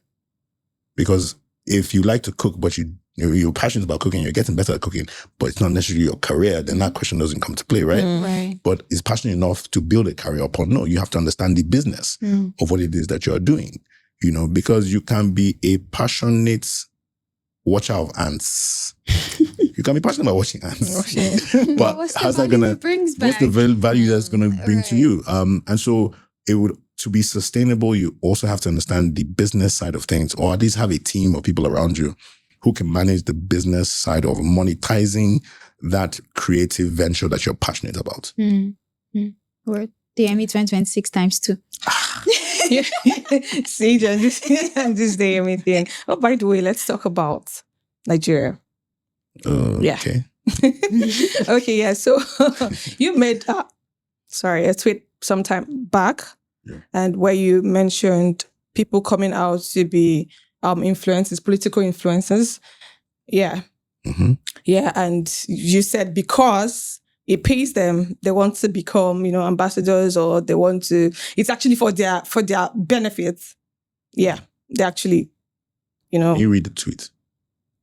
Because if you like to cook, but you're passionate about cooking, you're getting better at cooking, but it's not necessarily your career, then that question doesn't come to play, right? Right. But is passion enough to build a career upon? No, you have to understand the business of what it is that you're doing. Because you can be a passionate watcher of ants. You can be passionate about watching ants. But how's that gonna, what's the value that's gonna bring to you? And so to be sustainable, you also have to understand the business side of things, or at least have a team of people around you who can manage the business side of monetizing that creative venture that you're passionate about. Word. Deyemi 2026 times 2. See, Jen, this Deyemi thing. Oh, by the way, let's talk about Nigeria. Okay. Okay, yeah. So you made a tweet sometime back, and where you mentioned people coming out to be influencers, political influencers. Yeah. Yeah, and you said because it pays them, they want to become, ambassadors, or they want to, it's actually for their benefits. Yeah. They actually, Can you read the tweet?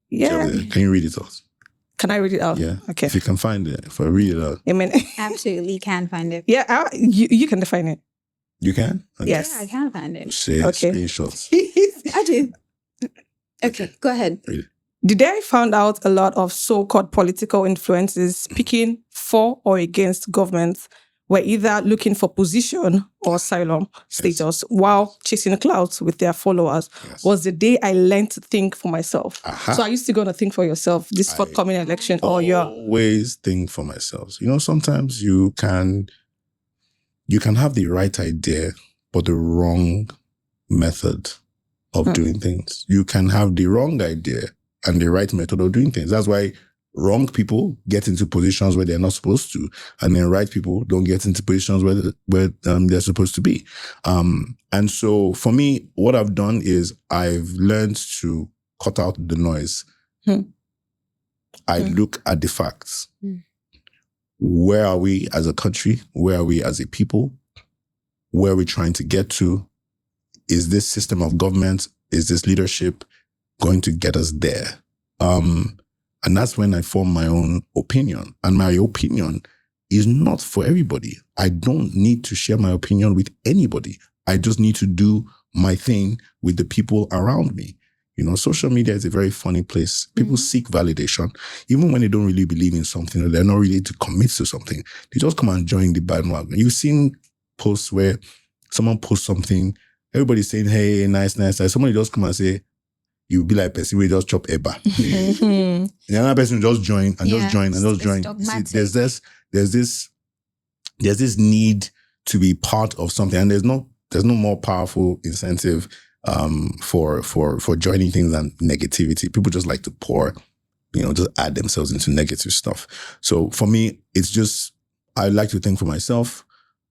Yeah. Can you read it out? Can I read it out? Yeah. Okay. If you can find it, if I read it out. I mean, Absolutely can find it. yeah, you can define it. You can? Okay. Yes. Yeah, I can find it. Say Okay. screenshots. I do. Okay, go ahead. Read it. Today I found out a lot of so-called political influencers speaking for or against governments were either looking for position or asylum status while chasing clouds with their followers. Was the day I learned to think for myself. So are you still going to think for yourself this forthcoming election, or you're always think for myself? Sometimes you can have the right idea but the wrong method of doing things. You can have the wrong idea and the right method of doing things. That's why wrong people get into positions where they're not supposed to, and then right people don't get into positions where they're supposed to be. And so for me, what I've done is I've learned to cut out the noise. I look at the facts. Where are we as a country? Where are we as a people? Where are we trying to get to? Is this system of government, is this leadership going to get us there? And that's when I form my own opinion. And my opinion is not for everybody. I don't need to share my opinion with anybody. I just need to do my thing with the people around me. Social media is a very funny place. People seek validation, even when they don't really believe in something or they're not ready to commit to something. They just come and join the bandwagon. You've seen posts where someone posts something, everybody's saying, hey, nice. Somebody just come and say, you'll be like person, we just chop eba. The other person will just join and just join and just join. See, there's this need to be part of something, and there's no more powerful incentive for joining things than negativity. People just like to pour, just add themselves into negative stuff. So for me, it's just, I like to think for myself.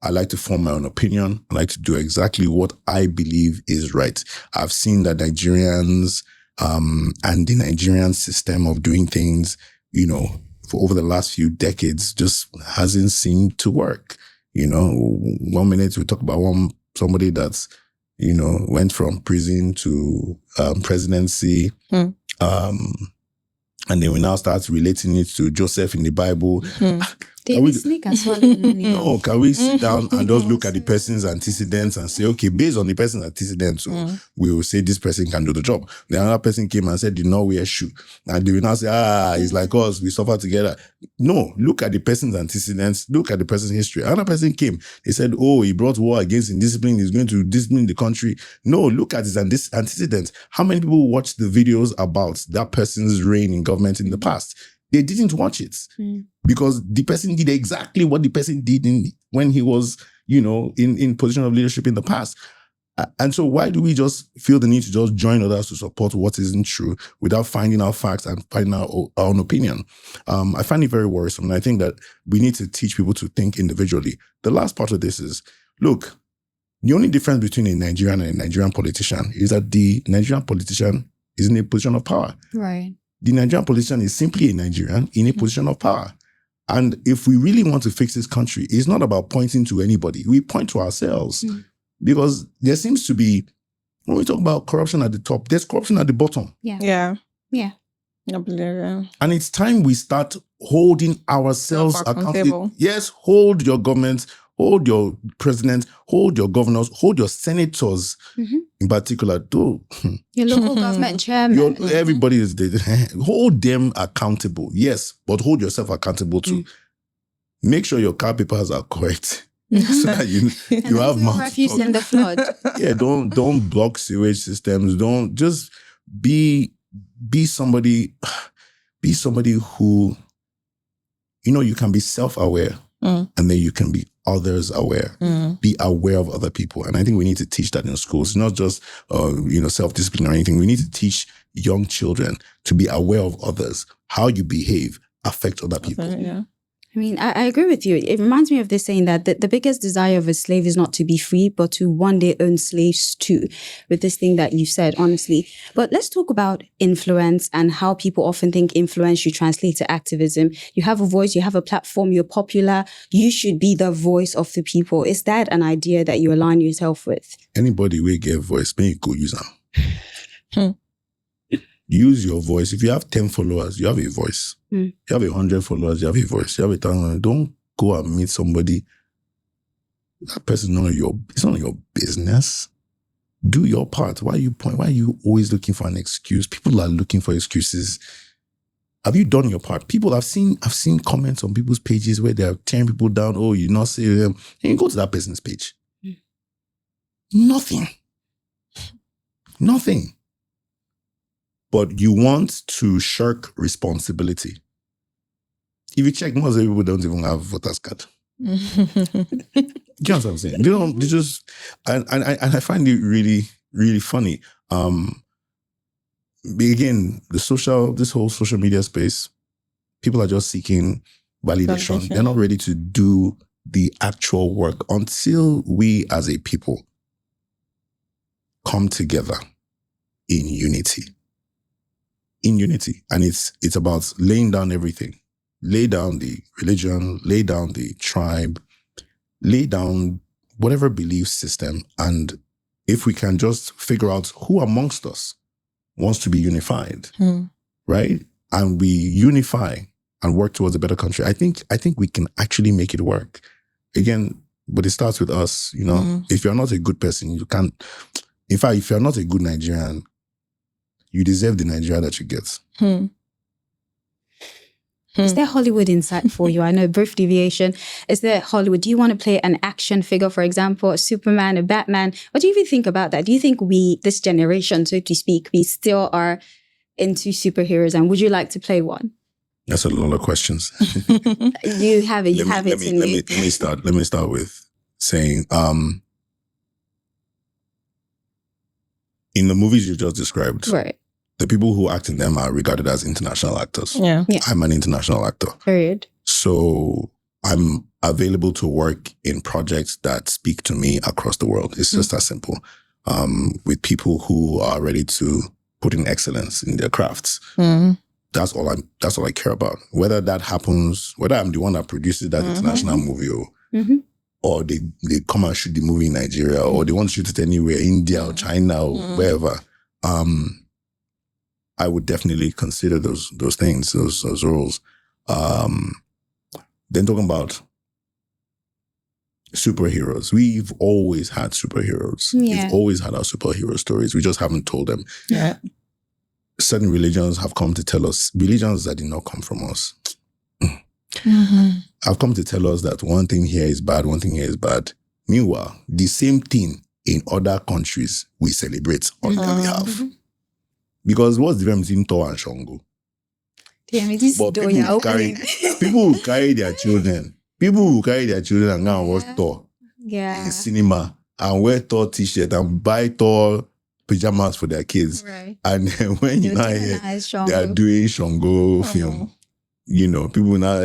I like to form my own opinion. I like to do exactly what I believe is right. I've seen that Nigerians and the Nigerian system of doing things, for over the last few decades just hasn't seemed to work. 1 minute we talk about somebody that's, went from prison to presidency. And then we now start relating it to Joseph in the Bible. David Snake as well. No, can we sit down and just look at the person's antecedents and say, okay, based on the person's antecedents, we will say this person can do the job. The another person came and said, did not wear shoe. And they will now say, it's like us, we suffer together. No, look at the person's antecedents, look at the person's history. Another person came, they said, he brought war against indiscipline, he's going to discipline the country. No, look at his antecedents. How many people watched the videos about that person's reign in government in the past? They didn't watch it because the person did exactly what the person did when he was, in position of leadership in the past. And so why do we just feel the need to just join others to support what isn't true without finding our facts and finding our own opinion? I find it very worrisome. And I think that we need to teach people to think individually. The last part of this is, look, the only difference between a Nigerian and a Nigerian politician is that the Nigerian politician is in a position of power. Right. The Nigerian politician is simply a Nigerian in a position of power. And if we really want to fix this country, it's not about pointing to anybody. We point to ourselves. Because there seems to be, when we talk about corruption at the top, there's corruption at the bottom. Yeah. I believe it. And it's time we start holding ourselves accountable. Yes, hold your government, hold your president, hold your governors, hold your senators in particular. Your local government chairman. Everybody is there. Hold them accountable. Yes, but hold yourself accountable too. Make sure your car papers are correct. So that you have refuse in the flood. Yeah, don't block sewage systems. Don't just be somebody who you can be self-aware and then you can be others aware. Be aware of other people. And I think we need to teach that in schools. It's not just self-discipline or anything. We need to teach young children to be aware of others. How you behave affects other people. Yeah. I mean, I agree with you. It reminds me of this saying that the biggest desire of a slave is not to be free, but to one day own slaves too, with this thing that you said, honestly. But let's talk about influence and how people often think influence should translate to activism. You have a voice, you have a platform, you're popular, you should be the voice of the people. Is that an idea that you align yourself with? Anybody will get voice, may you go use them. Use your voice. If you have 10 followers, you have a voice. You have 100 followers, you have a voice. You have 1,000. Don't go and meet somebody. That person it's not your business. Do your part. Why are you always looking for an excuse? People are looking for excuses. Have you done your part? I've seen comments on people's pages where they're tearing people down. Oh, you not say them. And you go to that person's page. Nothing. But you want to shirk responsibility. If you check, most people don't even have voters card. Do you know what I'm saying? They just, and I find it really, really funny. Again, this whole social media space, people are just seeking validation. They're not ready to do the actual work until we as a people come together in unity. And it's about laying down everything. Lay down the religion, lay down the tribe, lay down whatever belief system. And if we can just figure out who amongst us wants to be unified, right? And we unify and work towards a better country, I think we can actually make it work. Again, but it starts with us, If you're not a good person, you can't. In fact, if you're not a good Nigerian, you deserve the Nigeria that you get. Is there Hollywood insight for you? I know brief deviation. Is there Hollywood? Do you want to play an action figure, for example, a Superman, a Batman? What do you even think about that? Do you think we, this generation, so to speak, we still are into superheroes? And would you like to play one? That's a lot of questions. You have it. Let me start with saying, in the movies you just described, Right. the people who act in them are regarded as international actors. Yeah. I'm an international actor. Period. So I'm available to work in projects that speak to me across the world. It's just that simple. With people who are ready to put in excellence in their crafts. That's all I care about. Whether that happens, whether I'm the one that produces that international movie or they come and shoot the movie in Nigeria or they want to shoot it anywhere, India or China or wherever. I would definitely consider those things, those roles. Then talking about superheroes. We've always had superheroes. Yeah. We've always had our superhero stories. We just haven't told them. Yeah. Certain religions have come to tell us, religions that did not come from us, have come to tell us that one thing here is bad, one thing here is bad. Meanwhile, the same thing in other countries we celebrate on their behalf. Because what's the difference between Thor and Shango? Damn, this But door people you're who carry their children. People who carry their children and go and watch Thor Yeah. in cinema and wear Thor t-shirt and buy Thor pajamas for their kids. Right. And then when you now hear they are doing Shango film, you know, people now,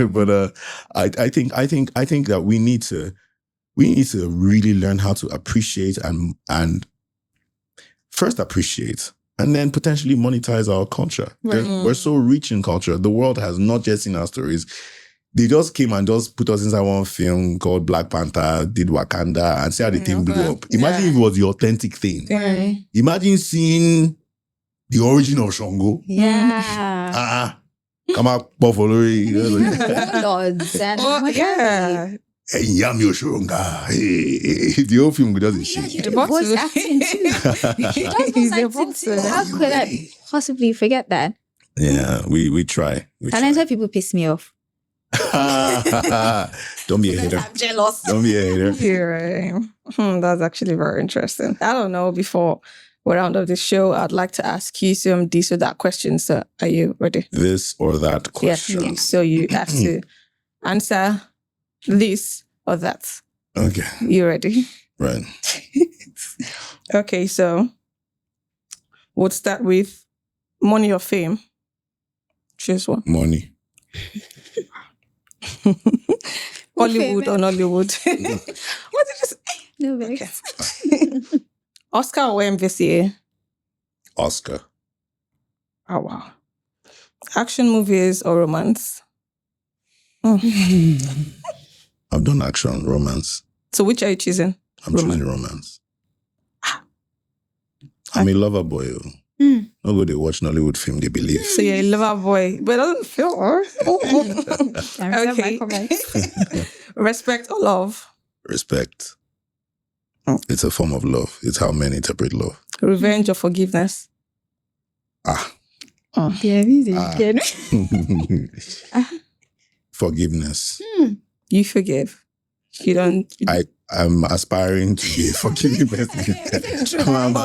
but I think that we need to really learn how to appreciate and first appreciate and then potentially monetize our culture. Right. We're so rich in culture. The world has not just seen our stories. They just came and just put us inside one film called Black Panther, did Wakanda, and see how the thing blew up. Imagine if it was the authentic thing. Right. Imagine seeing the origin of Shango. Yeah. Come up, Buffalo. Lords and Yeah. The whole film does this shit. The voice acting too. He does voice acting too. How could I possibly forget that? Yeah, we try. Talented people piss me off. Don't be a hater. I'm jealous. Don't be a hater. Yeah. That's actually very interesting. I don't know, before we round up this show, I'd like to ask you some this or that questions. So are you ready? This or that question. Yes. So you have to answer this or that. Okay. You ready? Right. Okay, so we'll start with money or fame. Choose one. Money. Hollywood or Nollywood? What did you say? No, very Oscar or MVCA? Oscar. Oh, wow. Action movies or romance? I've done action, romance. So which are you choosing? I'm choosing romance. I'm a lover boy. Not go they watch Nollywood film, they believe. So you're a lover boy, but it doesn't feel okay. Respect or love? Respect. It's a form of love. It's how men interpret love. Revenge or forgiveness? Forgiveness. You forgive. You don't. I'm aspiring to be a forgiving person. I'm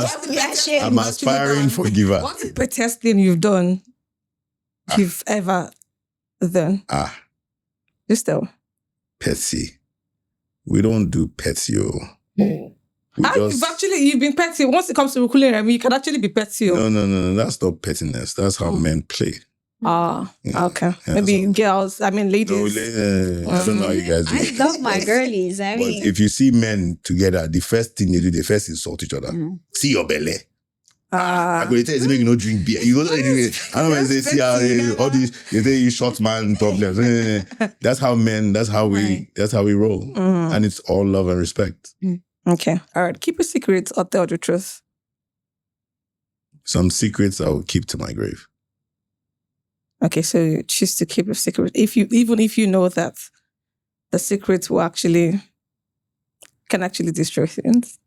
aspiring forgiver. What's the pettiest thing you've done? You've ever done? Just tell. Petty. We don't do petty. You've been petty. Once it comes to Rukule, you can actually be petty. No. That's not pettiness. That's how men play. Okay. Maybe girls, ladies. No, I don't know how you guys do. I love my girlies. But if you see men together, the first thing they do, they first insult each other. See your belly. I'm going to tell you, make you no drink beer. You go to I don't know if they see how all these, they say you short man problems. That's how men, that's how we roll. And it's all love and respect. Okay. All right. Keep a secret or tell the truth. Some secrets I will keep to my grave. Okay, so you choose to keep a secret. Even if you know that the secret can actually destroy things.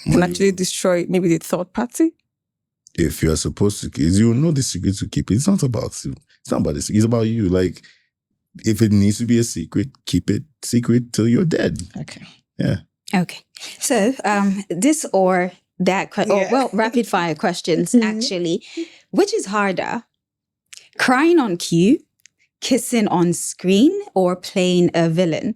can actually destroy maybe the third party? If you're supposed to, you know the secret to keep it. It's not about you. It's not about this. It's about you. Like, if it needs to be a secret, keep it secret till you're dead. Okay. Yeah. Okay. So, this or that, rapid fire questions, actually. Which is harder? Crying on cue, kissing on screen, or playing a villain?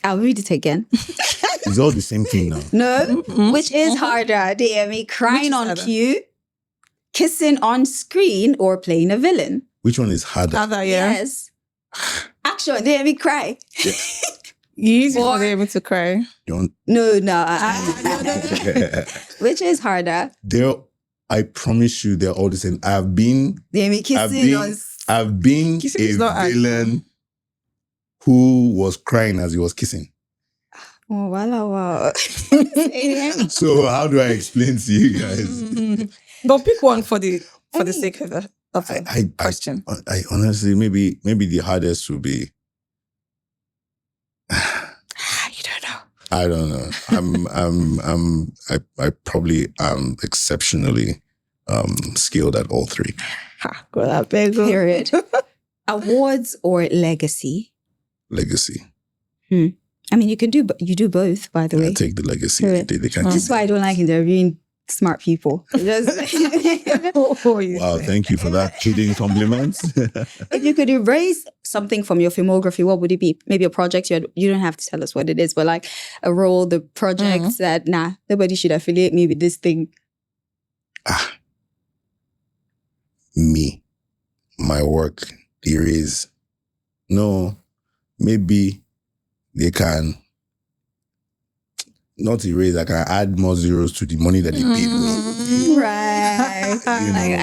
I'll read it again. It's all the same thing now. No. Which is harder, Deyemi? Crying on cue, kissing on screen, or playing a villain? Which one is harder? Harder, yeah. Yes. Action, Deyemi, cry. You use it for them to cry. Don't. No. Which is harder? I promise you, they're all the same. I've been Kissing a villain who was crying as he was kissing. Oh, wow. So how do I explain to you guys? But pick one for the sake of the question. I honestly, maybe the hardest would be. You don't know. I don't know. I probably am exceptionally skilled at all three. Period. Awards or legacy? Legacy. I mean, you do both, by the way. I take the legacy. They can't. This is why I don't like interviewing smart people. Wow, thank you for that kidding compliment. If you could erase something from your filmography, what would it be? Maybe a project you don't have to tell us what it is, but like a role, the projects that nobody should affiliate me with this thing. Me, my work, erase. No, maybe they can. Not erase, I can add more zeros to the money that they paid me. Right.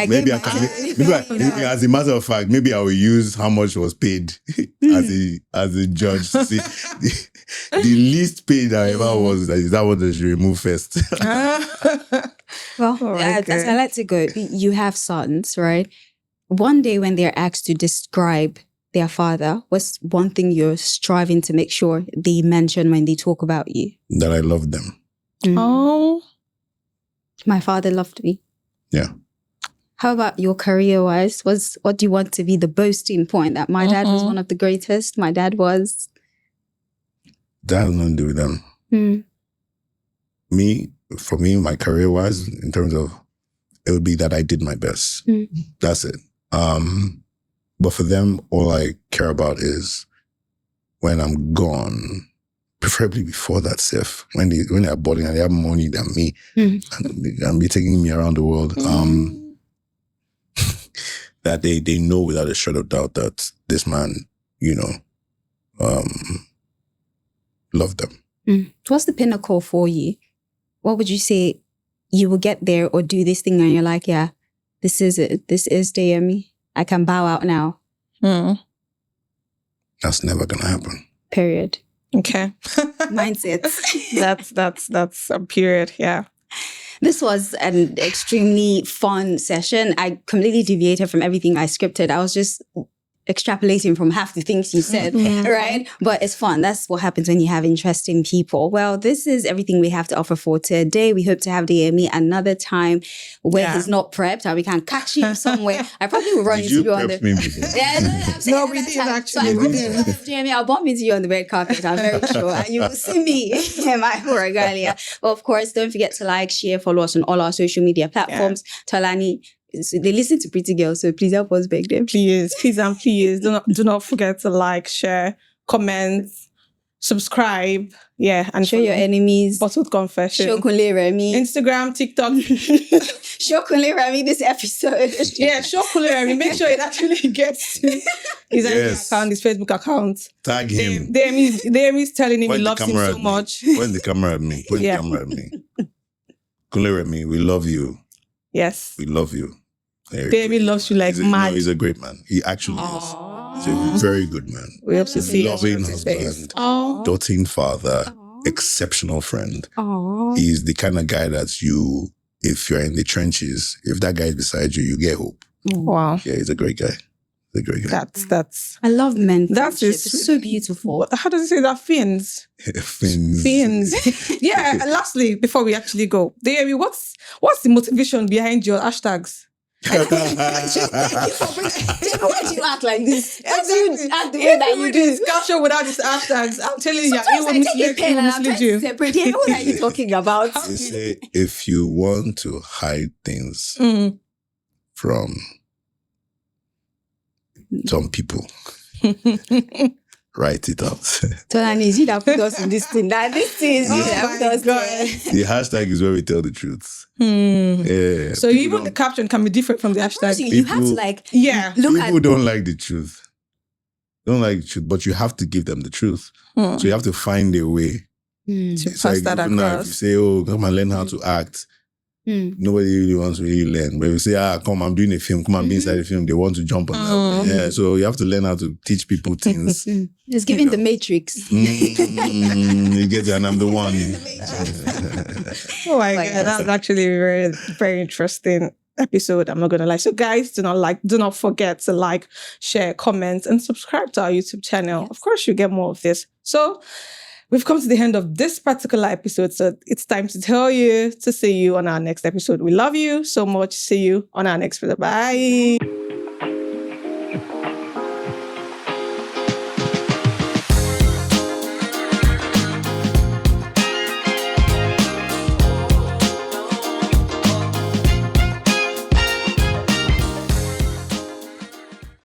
Maybe as a matter of fact, maybe I will use how much was paid as a judge to see the least paid I ever was. Is that what they should remove first? Well, as I like to go, you have sons, right? One day when they're asked to describe their father, what's one thing you're striving to make sure they mention when they talk about you? That I love them. Oh. My father loved me. Yeah. How about your career-wise? What do you want to be the boasting point? That my dad was one of the greatest. My dad was... That has nothing to do with them. For me, my career-wise, in terms of, it would be that I did my best. That's it. But for them, all I care about is when I'm gone, preferably before that, Sif, when they're boarding and they have more money than me, and be taking me around the world, that they know without a shadow of doubt that this man, loved them. What's the pinnacle for you? What would you say you will get there or do this thing and you're like, yeah, this is it. This is Deyemi. I can bow out now. That's never gonna happen. Period. Okay. Mindset. That's a period. Yeah. This was an extremely fun session. I completely deviated from everything I scripted. I was just extrapolating from half the things you said, right? But it's fun. That's what happens when you have interesting people. Well, this is everything we have to offer for today. We hope to have Deyemi another time where he's not prepped and we can catch him somewhere. I probably will run into you on the... No, we did actually. Deyemi, I'll bump into you on the red carpet, I'm very sure. And you will see me in my regalia. But of course, don't forget to like, share, follow us on all our social media platforms. Tolani, they listen to Pretty Girls, so please help us beg them. Please and please do not forget to like, share, comment, subscribe. Yeah, and show your enemies. Bottled Confession. Show Kunle Remy. Instagram, TikTok. Show Kunle Remy this episode. Yeah, show Kunle Remy. Make sure it actually gets to his account, his Facebook account. Tag him. Deyemi's telling him he loves him so much. Point the camera at me. Point the camera at me. Kunle Remy, we love you. Yes. We love you. Deyemi loves you like mad. No, he's a great man. He actually is. He's a very good man. We hope to see loving husband, doting father, exceptional friend. He's the kind of guy that if you're in the trenches, if that guy is beside you, you get hope. Wow. Yeah, he's a great guy. The great guy. That's I love men. That's Friendship. it. It's so beautiful. how does it say that? Fins. Fins. Yeah. And lastly, before we actually go, Deyemi, what's the motivation behind your hashtags? Why do you act like this? Why do you act the way that you do? Caption without these hashtags. I'm telling you, Sometimes I take a pen and I'm trying mislead to you. separate. Yeah, what are you talking about? They say if you want to hide things from some people, write it out. Tolani, is you that put us in this thing? That this is you Oh that my put us God. there. The hashtag is where we tell the truth. Yeah. So people even the caption can be different from the hashtag. You have to People- like Yeah. look People at don't like the truth. Don't like the truth, but you have to give them the truth. So you have to find a way. To It's pass like that even now, if you across. say, "Oh, come and learn how to act," nobody really wants to really learn. But if you say, "Come, I'm doing a film. Come and be inside the film," they want to jump on that. Yeah, so you have to learn how to teach people things. it's giving the Matrix. You get it, and I'm the one. Oh my Like, God, that's actually a very, very interesting episode. I'm not gonna lie. So guys, do not forget to like, share, comment, and subscribe to our YouTube channel. Yes. Of course, you get more of this. So we've come to the end of this particular episode. So it's time to tell you to see you on our next episode. We love you so much. See you on our next episode. Bye.